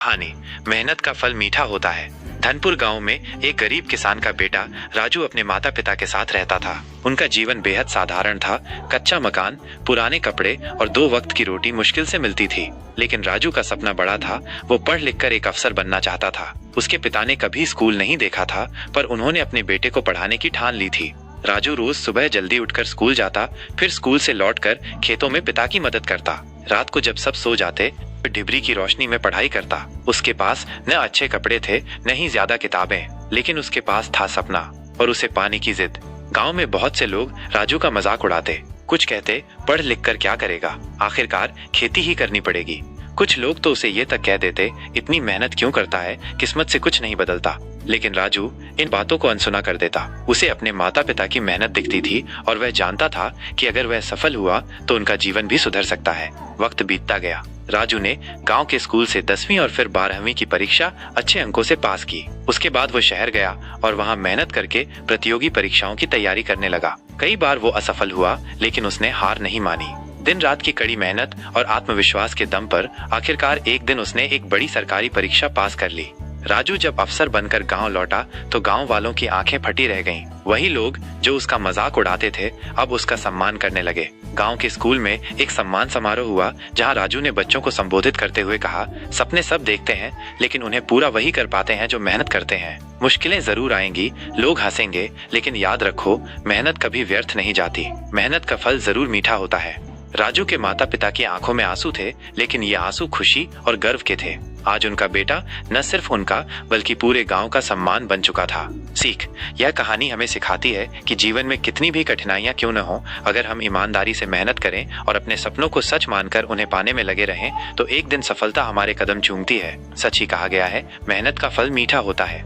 कहानी मेहनत का फल मीठा होता है। धनपुर गांव में एक गरीब किसान का बेटा राजू अपने माता पिता के साथ रहता था। उनका जीवन बेहद साधारण था। कच्चा मकान, पुराने कपड़े और 2 वक्त की रोटी मुश्किल से मिलती थी। लेकिन राजू का सपना बड़ा था। वो पढ़ लिख कर एक अफसर बनना चाहता था। उसके पिता ने कभी स्कूल नहीं देखा था, पर उन्होंने अपने बेटे को पढ़ाने की ठान ली थी। राजू रोज सुबह जल्दी उठकर स्कूल जाता, फिर स्कूल से लौटकर खेतों में पिता की मदद करता। रात को जब सब सो जाते, डिबरी की रोशनी में पढ़ाई करता। उसके पास न अच्छे कपड़े थे, न ही ज्यादा किताबें, लेकिन उसके पास था सपना और उसे पाने की जिद। गांव में बहुत से लोग राजू का मजाक उड़ाते। कुछ कहते, पढ़ लिख कर क्या करेगा, आखिरकार खेती ही करनी पड़ेगी। कुछ लोग तो उसे ये तक कह देते, इतनी मेहनत क्यों करता है, किस्मत से कुछ नहीं बदलता। लेकिन राजू इन बातों को अनसुना कर देता। उसे अपने माता पिता की मेहनत दिखती थी और वह जानता था कि अगर वह सफल हुआ तो उनका जीवन भी सुधर सकता है। वक्त बीतता गया। राजू ने गांव के स्कूल से 10वीं और फिर 12वीं की परीक्षा अच्छे अंकों से पास की। उसके बाद वो शहर गया और वहां मेहनत करके प्रतियोगी परीक्षाओं की तैयारी करने लगा। कई बार वो असफल हुआ, लेकिन उसने हार नहीं मानी। दिन रात की कड़ी मेहनत और आत्मविश्वास के दम पर आखिरकार एक दिन उसने एक बड़ी सरकारी परीक्षा पास कर ली। राजू जब अफसर बनकर गांव लौटा तो गांव वालों की आंखें फटी रह गईं। वही लोग जो उसका मजाक उड़ाते थे अब उसका सम्मान करने लगे। गांव के स्कूल में एक सम्मान समारोह हुआ, जहां राजू ने बच्चों को संबोधित करते हुए कहा, सपने सब देखते हैं, लेकिन उन्हें पूरा वही कर पाते हैं जो मेहनत करते हैं। मुश्किलें जरूर आएंगी, लोग हंसेंगे, लेकिन याद रखो, मेहनत कभी व्यर्थ नहीं जाती। मेहनत का फल जरूर मीठा होता है। राजू के माता पिता की आंखों में आंसू थे, लेकिन ये आंसू खुशी और गर्व के थे। आज उनका बेटा न सिर्फ उनका बल्कि पूरे गांव का सम्मान बन चुका था। सीख, यह कहानी हमें सिखाती है कि जीवन में कितनी भी कठिनाइयां क्यों न हो, अगर हम ईमानदारी से मेहनत करें और अपने सपनों को सच मानकर उन्हें पाने में लगे रहें, तो एक दिन सफलता हमारे कदम चूमती है। सच ही कहा गया है, मेहनत का फल मीठा होता है।